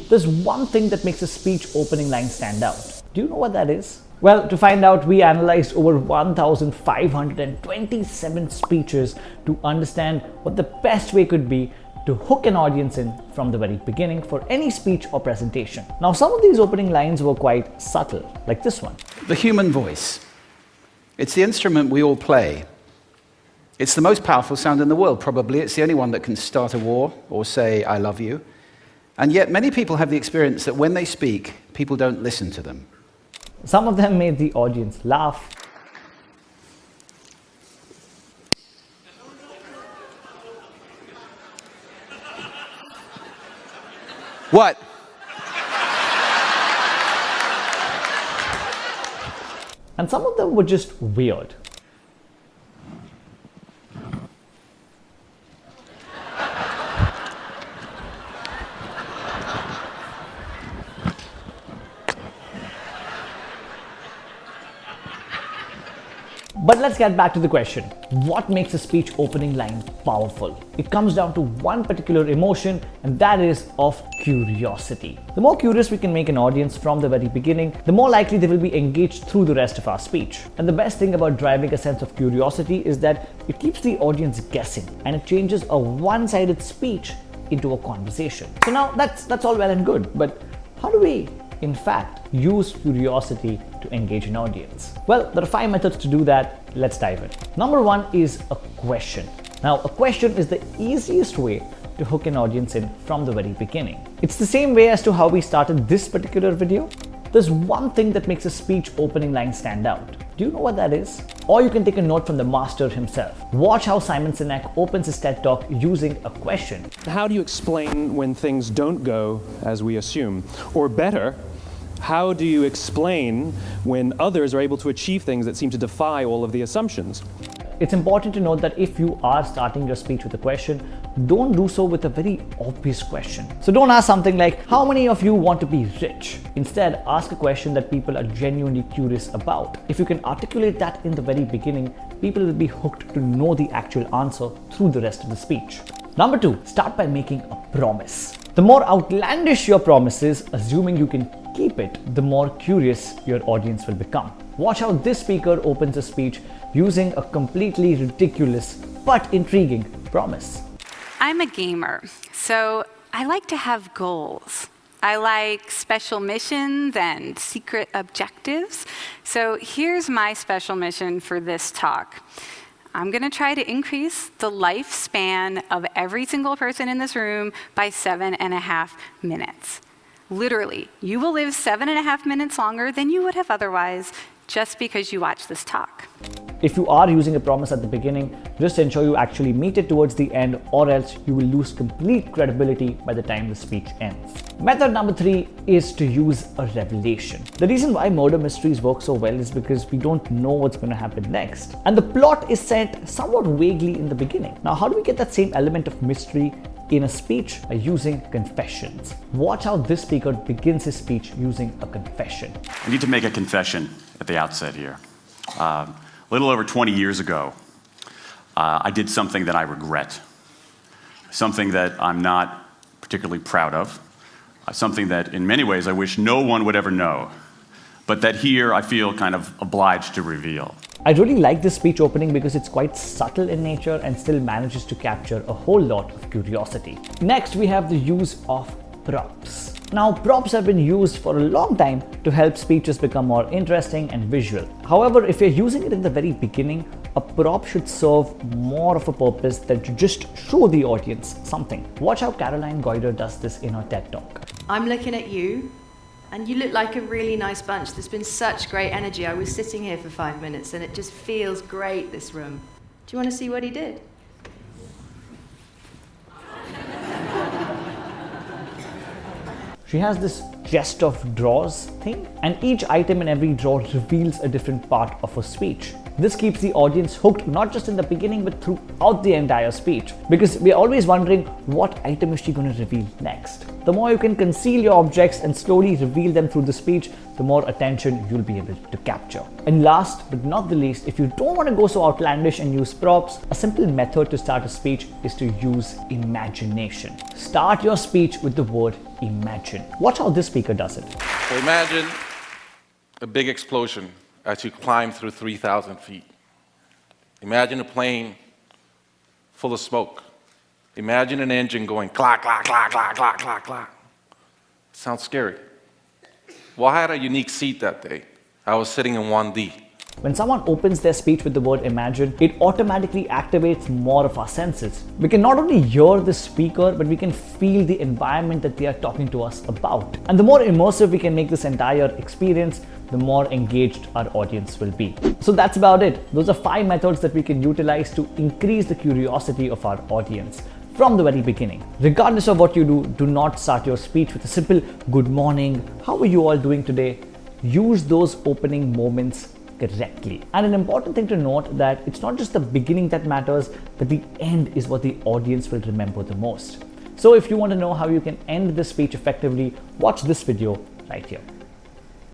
there's one thing that makes a speech opening line stand out. Do you know what that is? Well, to find out, we analyzed over 1,527 speeches to understand what the best way could be to hook an audience in from the very beginning for any speech or presentation. Now, some of these opening lines were quite subtle, like this one. The human voice. It's the instrument we all play. It's the most powerful sound in the world, probably. It's the only one that can start a war or say, I love you. And yet, many people have the experience that when they speak, people don't listen to them. Some of them made the audience laugh. What? And some of them were just weird. But let's get back to the question. What makes a speech opening line powerful? It comes down to one particular emotion, and that is of curiosity. The more curious we can make an audience from the very beginning, the more likely they will be engaged through the rest of our speech. And the best thing about driving a sense of curiosity is that it keeps the audience guessing, and it changes a one-sided speech into a conversation. So now that's all well and good, but how do we in fact use curiosity to engage an audience? Well, there are 5 methods to do that. Let's dive in. Number 1 is a question. Now, a question is the easiest way to hook an audience in from the very beginning. It's the same way as to how we started this particular video. There's one thing that makes a speech opening line stand out. Do you know what that is? Or you can take a note from the master himself. Watch how Simon Sinek opens his TED Talk using a question. How do you explain when things don't go as we assume? Or better, how do you explain when others are able to achieve things that seem to defy all of the assumptions? It's important to note that if you are starting your speech with a question, don't do so with a very obvious question. So don't ask something like, how many of you want to be rich? Instead, ask a question that people are genuinely curious about. If you can articulate that in the very beginning, people will be hooked to know the actual answer through the rest of the speech. Number 2, start by making a promise. The more outlandish your promise is, assuming you can keep it, the more curious your audience will become. Watch how this speaker opens a speech using a completely ridiculous but intriguing promise. I'm a gamer, so I like to have goals. I like special missions and secret objectives. So here's my special mission for this talk. I'm going to try to increase the lifespan of every single person in this room by 7.5 minutes. Literally, you will live 7.5 minutes longer than you would have otherwise just because you watched this talk. If you are using a promise at the beginning, just ensure you actually meet it towards the end, or else you will lose complete credibility by the time the speech ends. Method number 3 is to use a revelation. The reason why murder mysteries work so well is because we don't know what's going to happen next. And the plot is set somewhat vaguely in the beginning. Now, how do we get that same element of mystery in a speech? By using confessions. Watch how this speaker begins his speech using a confession. I need to make a confession at the outset here. A little over 20 years ago, I did something that I regret. Something that I'm not particularly proud of. Something that in many ways I wish no one would ever know. But that here I feel kind of obliged to reveal. I really like this speech opening because it's quite subtle in nature and still manages to capture a whole lot of curiosity. Next, we have the use of props. Now, props have been used for a long time to help speeches become more interesting and visual. However, if you're using it in the very beginning, a prop should serve more of a purpose than to just show the audience something. Watch how Caroline Goyder does this in her TED Talk. I'm looking at you, and you look like a really nice bunch. There's been such great energy. I was sitting here for 5 minutes, and it just feels great, this room. Do you want to see what he did? She has this chest of drawers thing, and each item in every drawer reveals a different part of her speech. This keeps the audience hooked not just in the beginning but throughout the entire speech, because we're always wondering what item is she going to reveal next. The more you can conceal your objects and slowly reveal them through the speech, the more attention you'll be able to capture. And last but not the least, if you don't want to go so outlandish and use props, a simple method to start a speech is to use imagination. Start your speech with the word imagine. Watch how this speaker does it. So imagine a big explosion as you climb through 3,000 feet. Imagine a plane full of smoke. Imagine an engine going clack, clack, clack, clack, clack, clack, clack. Sounds scary. Well, I had a unique seat that day. I was sitting in 1D. When someone opens their speech with the word imagine, it automatically activates more of our senses. We can not only hear the speaker, but we can feel the environment that they are talking to us about. And the more immersive we can make this entire experience, the more engaged our audience will be. So that's about it. Those are 5 methods that we can utilize to increase the curiosity of our audience from the very beginning. Regardless of what you do, do not start your speech with a simple good morning, how are you all doing today? Use those opening moments correctly. And an important thing to note that it's not just the beginning that matters, but the end is what the audience will remember the most. So if you want to know how you can end this speech effectively, watch this video right here.